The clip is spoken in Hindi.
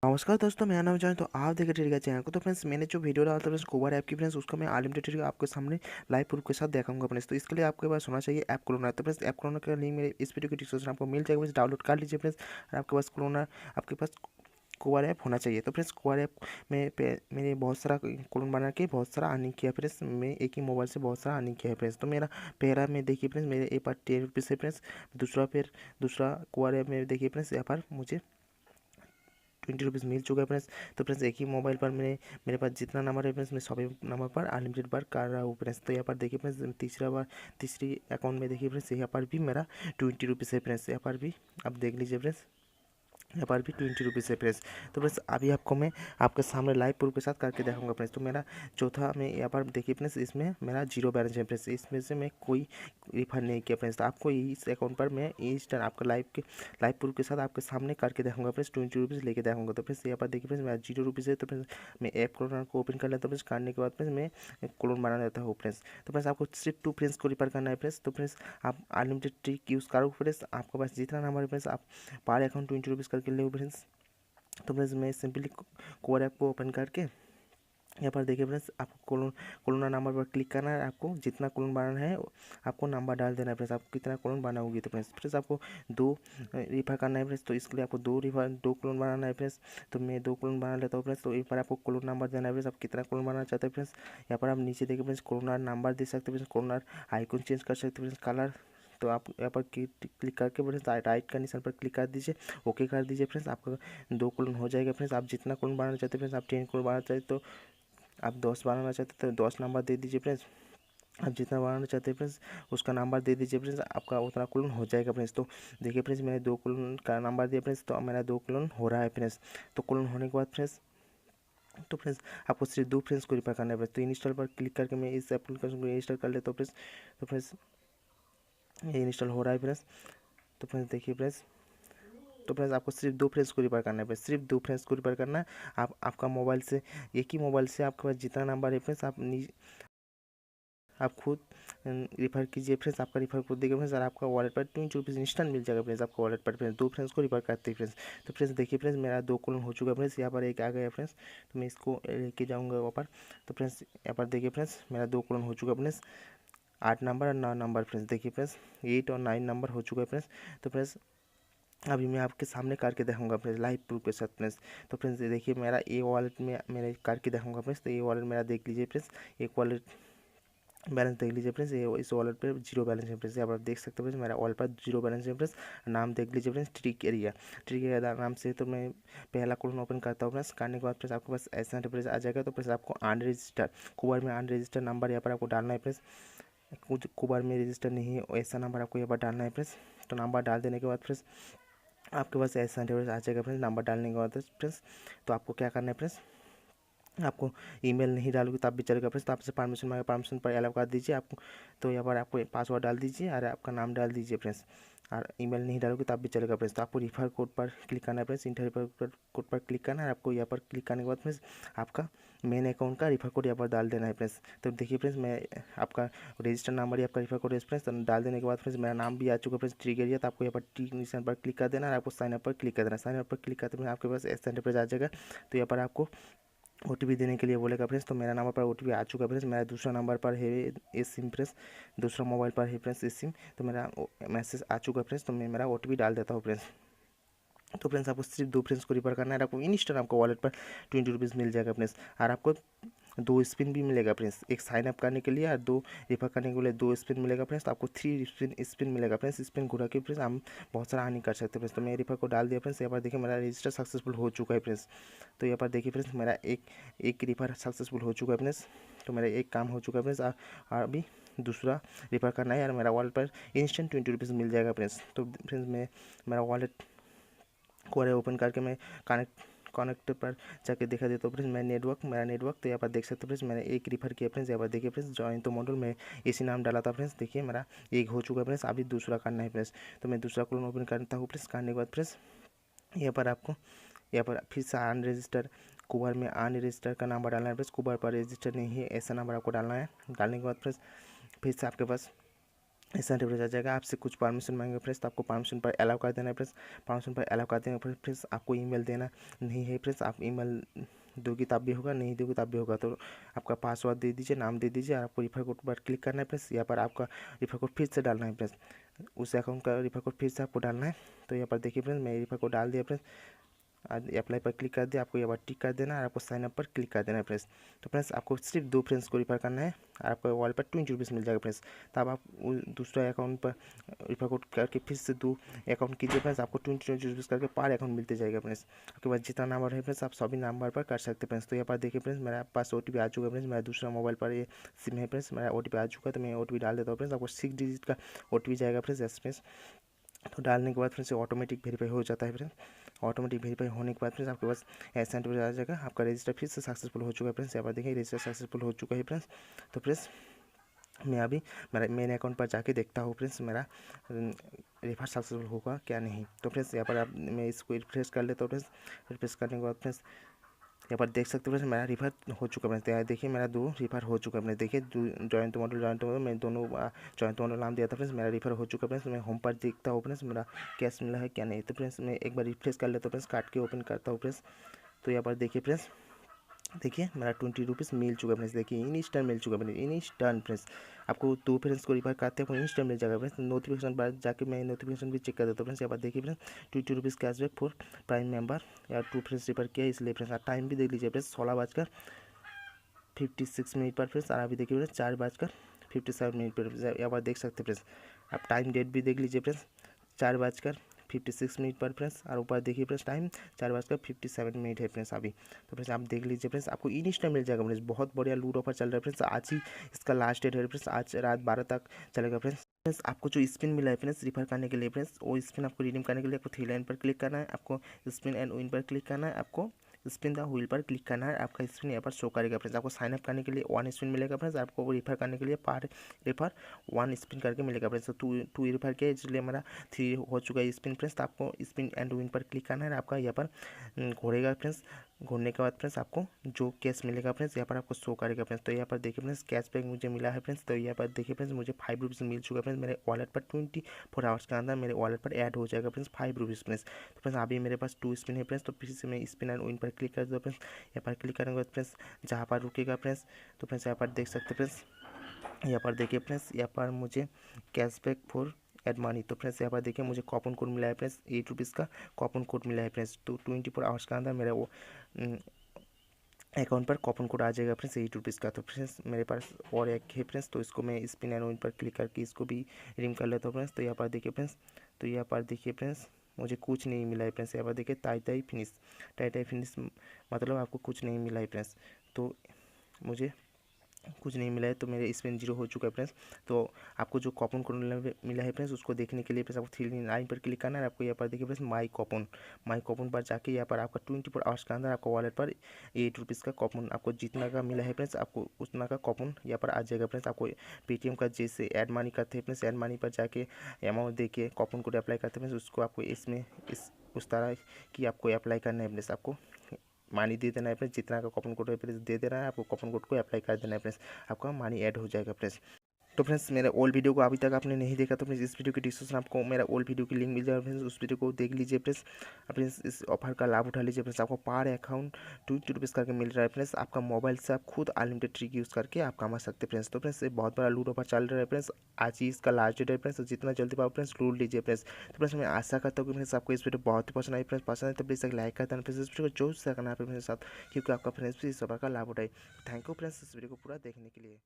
नमस्कार दोस्तों, मेरा नाम जॉन। तो आप देख रहे चैनल को। तो फ्रेंड्स, मैंने जो वीडियो डाला था फ्रेंड्स कोबर ऐप की फ्रेंड्स, उसका मैं अनलिमिटेड आपके सामने लाइव प्रूफ के साथ दिखाऊंगा फ्रेंड्स। तो इसके लिए आपके पास होना चाहिए ऐप क्लोनर। तो फ्रेंड्स, ऐप क्लोनर का लिंक मेरे इस वीडियो की डिस्क्रिप्शन आपको मिल जाएगा फ्रेंड्स, डाउनलोड कर लीजिए फ्रेंड्स। और आपके पास कोबर ऐप होना चाहिए। तो फ्रेंड्स, कोबर ऐप में मैंने बहुत सारा क्लोन बना के बहुत सारा अर्निंग किया फ्रेंड्स। मैं एक ही मोबाइल से बहुत सारा अर्निंग किया है फ्रेंड्स। तो मेरा पहला में देखिए फ्रेंड्स, मेरे एक बार 10 रुपीज़ है फ्रेंड्स। दूसरा कोबर ऐप में देखिए फ्रेंड्स, यहाँ पर मुझे 20 रुपीज़ मिल चुका है फ्रेंड्स। तो फ्रेंड्स, एक ही मोबाइल पर मेरे पास जितना नंबर है फ्रेंड्स, मैं सभी नंबर पर अनलिमिटेड बार कर रहा हूँ फ्रेंड्स। तो यहाँ पर देखिए फ्रेंड्स, तीसरी अकाउंट में देखिए फ्रेंड्स, यहाँ पर भी मेरा 20 रुपीज़ है फ्रेंड्स। यहाँ पर भी आप देख लीजिए फ्रेंड्स, यहाँ पर भी 20 रुपीज़ है फ्रेंड्स। तो फ्रेंड्स, अभी आपको मैं आपके सामने लाइव प्रूफ के साथ करके दिखाऊंगा फ्रेंड्स। तो मेरा चौथा में यहाँ पर देखिए फ्रेंड्स, इसमें मेरा जीरो बैलेंस है फ्रेंड्स। इसमें से मैं कोई रिफंड नहीं किया फ्रेंड्स। तो आपको इस अकाउंट पर मैं इंस्टेंट आपका लाइव प्रूफ के साथ आपके सामने करके दिखाऊंगा फ्रेंड्स। 20 रुपीज़ लेके दिखाऊंगा। तो फ्रेंड्स, यहाँ पर देखिए फ्रेंड्स, मेरा 0 रुपीज़ है। तो फ्रेंड्स, मैं ऐप क्लोनर को ओपन कर लेता हूँ फ्रेंड्स। करने के बाद फ्रेंड्स, मैं क्लोन बना लेता हूँ फ्रेंड्स। तो फ्रेंड्स, आपको सिर्फ 2 फ्रेंड्स को रिफर करना है फ्रेंड्स। तो फ्रेंड्स, आप अनलिमिटेड ट्रिक यूज़ करो फ्रेंड्स। आपके पास जितना नंबर है फ्रेंड्स, आप पर अकाउंट 20 रुपीज़ करके ले फ्रेंड्स। तो फ्रेंड्स, मैं सिंपली कोर ऐप को ओपन करके यहाँ पर देखिए फ्रेंड्स, आपको कोलोना नंबर पर क्लिक करना है। आपको जितना कोलोन बनाना है आपको नंबर डाल देना है फ्रेंड्स। आप कितना कोलोन बनाओगे। तो फ्रेंड्स आपको 2 रिफर करना है फ्रेंड्स। तो इसके लिए आपको 2 कोलोन बनाना है फ्रेंड्स। तो मैं 2 कोलोन बना लेता हूँ फ्रेंड्स। तो एक बार आपको कोलोन नंबर देना है फ्रेंड्स, आप कितना कोलोन बनाना चाहते हैं फ्रेंड्स। यहाँ पर आप नीचे देखिए फ्रेंड्स, कोलोनर नंबर दे सकते हैं फ्रेंड्स, कोलोनर आइकन चेंज कर सकते हैं फ्रेंड्स, कलर। तो आप यहाँ पर क्लिक करके फ्रेंड्स राइट का निशान पर क्लिक कर दीजिए, ओके कर दीजिए फ्रेंड्स। आपका 2 कोलोन हो जाएगा फ्रेंड्स। आप जितना कोलोन बनाना चाहते हैं फ्रेंड्स, आप 10 कोलोन बनाना चाहते तो आप 10 बनाना चाहते तो 10 नंबर दे दीजिए फ्रेंड्स। आप जितना बनाना चाहते हैं फ्रेंड्स, उसका नंबर दे दीजिए फ्रेंड्स, आपका उतना कोलन हो जाएगा फ्रेंड्स। तो देखिए फ्रेंड्स, मैंने 2 कोलन का नंबर दिया फ्रेंड्स, तो मेरा 2 कोलन हो रहा है फ्रेंड्स। तो कोलन होने के बाद फ्रेंड्स, तो फ्रेंड्स आपको सिर्फ 2 फ्रेंड्स को रिफर करना है फ्रेंड्स। तो इंस्टॉल पर क्लिक करके मैं इस एप्लीकेशन को इंस्टॉल कर लेता हूँ फ्रेंड्स। तो फ्रेंड्स, ये इंस्टॉल हो रहा है फ्रेंड्स। तो फ्रेंड्स देखिए फ्रेंड्स, तो फ्रेंड्स आपको सिर्फ 2 फ्रेंड्स को रिफर करना है फ्रेंड्स, सिर्फ 2 फ्रेंड्स को रिफर करना है। आपका मोबाइल से, एक ही मोबाइल से आपके पास जितना नंबर है फ्रेंड्स, आप खुद रिफ़र कीजिए फ्रेंड्स। आपका रिफ़र कोड देखिए फ्रेंड्स, और आपका वॉलेट पर 20 रुपीज़ इंस्टेंट मिल जाएगा फ्रेंड्स आपका वॉलेट पर फ्रेंड्स। 2 फ्रेंड्स को रिफ़र करते हैं फ्रेंड्स। तो फ्रेंड्स देखिए फ्रेंड्स, मेरा 2 कॉलन हो चुका है फ्रेंड्स। यहाँ पर एक आ गया फ्रेंड्स, तो मैं इसको लेके जाऊँगा वहाँ पर। तो फ्रेंड्स, यहाँ पर देखिए फ्रेंड्स, मेरा 2 कॉलन हो चुका है फ्रेंड्स। 8 नंबर और 9 नंबर फ्रेंड्स, देखिए फ्रेंड्स 8 और 9 नंबर हो चुका है फ्रेंड्स। तो फ्रेंड्स, अभी मैं आपके सामने करके दिखाऊंगा फ्रेंड्स लाइव प्रूफ के साथ फ्रेंड्स। तो फ्रेंड्स देखिए, मेरा ए वॉलेट में मैंने करके दिखाऊंगा फ्रेंड्स। तो ये वॉलेट मेरा देख लीजिए फ्रेंड्स, एक वॉलेट बैलेंस देख लीजिए फ्रेंड्स। ये इस वॉलेट पे 0 बैलेंस है फ्रेंड्स। यहाँ पर आप देख सकते हैं फ्रेंड्स, मेरा वॉलेट पर 0 बैलेंस है फ्रेंड्स। नाम देख लीजिए फ्रेंड्स, ट्रिक एरिया नाम से। तो मैं पहला कॉलन ओपन करता हूँ फ्रेंड्स। करने के बाद फ्रेंड्स, आपके पास ऐसा इंटरफेस आ जाएगा। तो फ्रेंड्स, आपको अनरजिस्टर कुबर में अनरजिस्टर नंबर यहाँ पर आपको डालना है फ्रेंड्स। कुछ कुबर में रजिस्टर नहीं है, ऐसा नंबर आपको यहाँ पर डालना है फ्रेंड्स। तो नंबर डाल देने के बाद फ्रेंड्स, आपके पास ऐसा इंटरफेस आ जाएगा फ्रेंड्स। नंबर डालने के बाद फ्रेंड्स, तो आपको क्या करना है फ्रेंड्स, आपको ईमेल नहीं डालोगे तब भी चलेगा फ्रेंड्स। तो आपसे परमिशन मांगे, परमिशन पर अलाउ कर दीजिए आपको। तो यहाँ पर आपको पासवर्ड डाल दीजिए और आपका नाम डाल दीजिए फ्रेंड्स। और ईमेल नहीं डालोगे तब भी चलेगा फ्रेंड्स। तो आपको रिफर कोड पर क्लिक करना है फ्रेंड्स, इंटर रिफर कोड पर क्लिक करना है। आपको यहाँ पर क्लिक करने के बाद फ्रेंड्स, आपका मेन अकाउंट का रिफर कोड यहाँ पर डाल देना है फ्रेंड्स। तो देखिए फ्रेंड्स, मैं आपका रजिस्टर नंबर या आपका रिफर कोड है फ्रेंड्स। तो डाल देने के बाद फ्रेंड्स, मेरा नाम भी आ चुका है फ्रेंड्स, ट्रिक एरिया। तो आपको यहाँ पर टिक निशान पर क्लिक कर देना है और आपको साइन अप पर क्लिक कर देना है। साइन अप पर क्लिक करते हुए आपके पास ऐसा इंटरफेस आ जाएगा। तो यहाँ पर आपको OTP देने के लिए बोलेगा फ्रेंड्स। तो मेरा नंबर पर OTP आ चुका है फ्रेंड्स। मेरा दूसरा नंबर पर है ये सिम फ्रेंड्स, दूसरा मोबाइल पर है फ्रेंड्स ये सिम। तो मेरा मैसेज आ चुका है फ्रेंड्स। तो मैं मेरा OTP डाल देता हूँ फ्रेंड्स। तो फ्रेंड्स, आपको सिर्फ 2 फ्रेंड्स को रिफर करना है। आपको इंस्टेंट आपको वॉलेट पर 20 रुपीज़ मिल जाएगा फ्रेंड्स। और आपको 2 स्पिन भी मिलेगा फ्रेंड्स, एक साइन अप करने के लिए और 2 रिफर करने के लिए 2 स्पिन मिलेगा फ्रेंड्स। तो आपको 3 स्पिन मिलेगा फ्रेंड्स। स्पिन घुरा के फ्रेंड्स हम बहुत सारा हानि कर सकते हैं फ्रेंड्स। तो मैं रिफर को डाल दिया फ्रेंड्स। यहाँ पर देखिए, मेरा रजिस्टर सक्सेसफुल हो चुका है फ्रेंड्स। तो यहाँ पर देखिए फ्रेंड्स, मेरा एक रिफर सक्सेसफुल हो चुका है फ्रेंड्स। तो मेरा एक काम हो चुका है फ्रेंड्स। और अभी दूसरा रिफर करना है और मेरा वॉलेट पर इंस्टेंट 20 रुपीज़ मिल जाएगा फ्रेंड्स। तो फ्रेंड्स, मैं मेरा वॉलेट को ओपन करके मैं कनेक्ट पर जाके दिखा देता हूँ फ्रेंड्स। मेरा नेटवर्क तो यहाँ पर देख सकते हो फ्रेंड्स, मैंने एक रिफर किया फ्रेंड्स। यहाँ पर देखिए फ्रेंड्स, जॉइन तो मॉड्यूल में इसी नाम डाला था फ्रेंड्स। देखिए, मेरा एक हो चुका है फ्रेंड्स, अभी दूसरा करना है फ्रेंड्स। तो मैं दूसरा कॉलम ओपन करता हूँ फ्रेंड्स। करने के बाद फ्रेंड्स, यहाँ पर आपको यहाँ पर फिर से अनरजिस्टर कुबर में अनरजिस्टर का नंबर डालना है फ्रेंड्स। कुबर पर रजिस्टर नहीं है ऐसा नंबर आपको डालना है। डालने के बाद फ्रेंड्स, फिर से आपके पास ऐसा इंटरव्यू आ जाएगा, आपसे कुछ परमिशन मांगेंगे फ्रेंड्स, तो आपको परमिशन पर अलाउ कर देना है फ्रेंड्स। परमिशन पर अलाउ कर देने पर फ्रेंड्स आपको ईमेल देना नहीं है फ्रेंड्स, आप ईमेल दोगी तब भी होगा, नहीं दोगी तब भी होगा। तो आपका पासवर्ड दे दीजिए, नाम दे दीजिए, और आपको रेफर कोड पर क्लिक करना है फ्रेंड्स। यहाँ पर आपका रेफर कोड फिर से डालना है फ्रेंड्स, उस अकाउंट का रेफर कोड फिर से आपको डालना है। तो यहाँ पर देखिए फ्रेंड्स, मैं रेफर कोड डाल दिया फ्रेंड्स, अप्लाई पर क्लिक कर दिया, आपको यहाँ पर टिक कर देना है और आपको साइन अप पर क्लिक कर देना है फ्रेंड्स। तो फ्रेंड्स आपको सिर्फ 2 फ्रेंड्स को रेफर करना है और आपका वॉलेट पर 20 रुपीज़ मिल जाएगा फ्रेंड्स। तब आप दूसरा अकाउंट पर रेफर कोड करके फिर से 2 अकाउंट कीजिए फ्रेंड्स, आपको 20 रुपीज़ करके पर अकाउंट मिलते जाएगा फ्रेंड्स। आपके पास जितना नंबर है फ्रेंड्स, आप सभी नंबर पर कर सकते हैं फ्रेंड्स। तो यहाँ पर देखिए फ्रेंड्स, मेरे पास OTP आ चुका है फ्रेंड्स, मेरा दूसरा मोबाइल पर ये सिम है फ्रेंड्स, मेरा OTP आ चुका है। तो मैं OTP डाल देता हूँ फ्रेंड्स, आपको 6 डिजिट का OTP जाएगा फ्रेंड्स SMS। तो डालने के बाद फ्रेंड्स ऑटोमेटिक वेरीफाई हो जाता है फ्रेंड्स। ऑटोमेटिक वेरीफाई होने के बाद फ्रेंड्स आपके पास ऐसा इंटरव्यू आ जाएगा, आपका रजिस्टर फिर से सक्सेसफुल हो चुका है फ्रेंड्स। यहाँ पर देखिए रजिस्टर सक्सेसफुल हो चुका है फ्रेंड्स। तो फ्रेंड्स मैं अभी मेरे अकाउंट पर जाके देखता हूँ फ्रेंड्स, मेरा रेफर सक्सेसफुल होगा क्या नहीं। तो फ्रेंड्स यहाँ पर आप मैं इसको रिफ्रेश कर लेता हूँ फ्रेंड्स। रिफ्रेश करने के बाद फ्रेंड्स यहाँ पर देख सकते हो फ्रेंड्स, मेरा रिफर हो चुका है फ्रेंड्स। देखिए मेरा 2 रिफर हो चुका है फ्रेंड्स। देखिए जॉइन टू मॉडल मैं दोनों जॉइन टू मॉडल नाम दिया था फ्रेंड्स, मेरा रिफर हो चुका है फ्रेंड्स। मैं होम पर देखता हूँ फ्रेंड्स, मेरा कैश मिला है क्या नहीं। तो फ्रेंड्स मैं एक बार रिफ्रेश कर लेता हूँ फ्रेंड्स, काट के ओपन करता हूँ फ्रेंड्स। तो यहाँ पर देखिए फ्रेंड्स, देखिए मेरा 20 रुपीज़ मिल चुका है फ्रेंड्स। देखिए इंस्टेंट मिल चुका है फ्रेंड्स, इंस्टेंट फ्रेंड्स। आपको 2 फ्रेंड्स को रिफर करते हैं, आपको इंस्टेंट मिल जाएगा फ्रेंड्स। नोटिफिकेशन बाद जाके मैं नोटिफिकेशन भी चेक कर देता हूँ फ्रेंड्स। यहाँ पर देखिए friends 20 rupees cashback for prime member, या 2 फ्रेंड्स रिफर किया इसलिए फ्रेंड्स। टाइम भी देख लीजिए फ्रेंड्स, 16:56 पर फ्रेंड्स। और अभी देखिए फ्रेंड्स 4:57 पर यहाँ पर देख सकते हैं फ्रेंड्स। आप टाइम डेट भी देख लीजिए फ्रेंड्स, 4:56 पर फ्रेंड्स। और ऊपर देखिए फ्रेंड्स टाइम 4:57 है फ्रेंड्स अभी। तो फ्रेंड्स आप देख लीजिए फ्रेंड्स, आपको इंस्टेंट मिल जाएगा फ्रेंड्स। बहुत बढ़िया लूट ऑफर चल रहा है फ्रेंड्स, आज ही इसका लास्ट डेट है फ्रेंड्स, आज रात 12 तक चलेगा फ्रेंड्स। फ्रेंड्स आपको जो स्पिन मिला है फ्रेंड्स रिफर करने के लिए फ्रेंड्स, वो स्पिन आपको रिडीम करने के लिए आपको 3 लाइन पर क्लिक करना है, आपको स्पिन एंड विन पर क्लिक करना है, आपको स्पिन द व्हील पर क्लिक करना है। आपका स्पिन यहाँ पर शो करेगा फ्रेंड्स। आपको साइन अप करने के लिए 1 स्पिन मिलेगा फ्रेंड्स, आपको रिफर करने के लिए पर रेफर 1 स्पिन करके मिलेगा फ्रेंड्स। तो 2 रिफर किया इसलिए मेरा 3 हो चुका है स्पिन फ्रेंड्स। तो आपको स्पिन एंड विन पर क्लिक करना है, आपका यहाँ पर घोड़ेगा फ्रेंड्स। घूरने के बाद फ्रेंड्स आपको जो कैश मिलेगा फ्रेंड्स यहाँ पर आपको शो करेगा फ्रेंड्स। तो यहाँ पर देखिए फ्रेंड्स कैशबैक मुझे मिला है फ्रेंड्स। तो यहाँ पर देखिए फ्रेंड्स मुझे 5 रुपीज़ मिल चुका है फ्रेंड्स, मेरे वॉलेट पर 24 आवर्स के अंदर मेरे वॉलेट पर ऐड हो जाएगा फ्रेंड्स 5 रुपीज़ फ्रेंड्स। तो फ्रेंड्स अभी मेरे पास 2 स्पिन है फ्रेंड्स, तो फिर से मैं स्पिन एंड विन पर क्लिक कर दूँ फ्रेंड्स। यहाँ पर क्लिक करने के बाद फ्रेंड्स जहाँ पर रुकेगा फ्रेंड्स, तो फ्रेंड्स यहाँ पर देख सकते फ्रेंड्स, यहाँ पर देखिए फ्रेंड्स यहाँ पर मुझे कैशबैक फॉर एड मनी। तो फ्रेंड्स यहाँ पर देखिए मुझे कॉपन कोड मिला है फ्रेंड्स, 8 रुपीज़ का कॉपन कोड मिला है फ्रेंड्स। तो 24 आवर्स के अंदर मेरा वो अकाउंट पर कॉपन कोड आ जाएगा फ्रेंड्स 8 रुपीज़ का। तो फ्रेंड्स मेरे पास और एक है फ्रेंड्स, तो इसको मैं स्पिन एंड विन पर क्लिक करके इसको भी रिडीम कर लेता हूँ फ्रेंड्स। तो यहाँ पर देखिए फ्रेंड्स, तो यहाँ पर देखिए फ्रेंड्स मुझे कुछ नहीं मिला है फ्रेंड्स। यहाँ पर देखिए टाई फिनिश मतलब आपको कुछ नहीं मिला है फ्रेंड्स। तो मुझे कुछ नहीं मिला है, तो मेरे स्पिन 0 हो चुका है फ्रेंड्स। तो आपको जो कॉपन कोड मिला है फ्रेंड्स, उसको देखने के लिए फ्रेंड्स आपको 3 लाइन पर क्लिक करना है। आपको यहाँ पर देखिए फ्रेंड्स माई कॉपन पर जाके यहाँ पर आपका 24 आवर्स के अंदर आपका वॉलेट पर 8 रुपीज़ का कॉपन आपको जितना का मिला है फ्रेंड्स, आपको उतना का कॉपन यहाँ पर आ जाएगा फ्रेंड्स। आपको पेटीएम का जैसे ऐड मनी करते हैं फ्रेंड्स, ऐड मनी पर जाके अमाउंट दे के कॉपन कोड अप्लाई करते हैं फ्रेंड्स, उसको आपको इसमें उस तरह की आपको अप्लाई करना है फ्रेंड्स। आपको मनी दे देना है फ्रेंड्स, जितना का कॉपन कोड है फ्रेंड्स दे देना है, आपको कॉपन कोड को अप्लाई कर देना है फ्रेंड्स, आपका मनी ऐड हो जाएगा फ्रेंड्स। तो फ्रेंड्स मेरा ओल्ड वीडियो को अभी तक आपने नहीं देखा तो फ्रेंड्स इस वीडियो की डिस्क्रिप्शन आपको मेरा ओल्ड वीडियो की लिंक मिल जाएगा फ्रेंड्स, उस वीडियो को देख लीजिए फ्रेंड्स। फ्रेंड्स इस ऑफर का लाभ उठा लीजिए फ्रेंड्स, आपको पर अकाउंट 20 रुपीज़ करके मिल रहा है फ्रेंड्स। आपका मोबाइल से आप खुद अनलिमिटेड ट्रिक यूज़ करके आप कमा सकते हैं फ्रेंड्स। तो फ्रेंड्स ये बहुत बड़ा लूट ऑफर चल रहा है फ्रेंड्स, आज ही इसका लास्ट डेट है फ्रेंड्स, तो जितना जल्दी पाओ फ्रेंड्स लूट लीजिए फ्रेंड्स। तो फ्रेंड्स मैं आशा करता हूँ कि फ्रेंड्स आपको इस वीडियो बहुत ही पसंद आई फ्रेंड्स, पसंद है तो प्लीज़ एक लाइक कर देना फ्रेंड्स, इस वीडियो को जो शेयर करना है फ्रेंड्स साथ, क्योंकि आपका फ्रेंड्स भी इस ऑफर का लाभ उठाए। थैंक यू फ्रेंड्स इस वीडियो को पूरा देखने के लिए।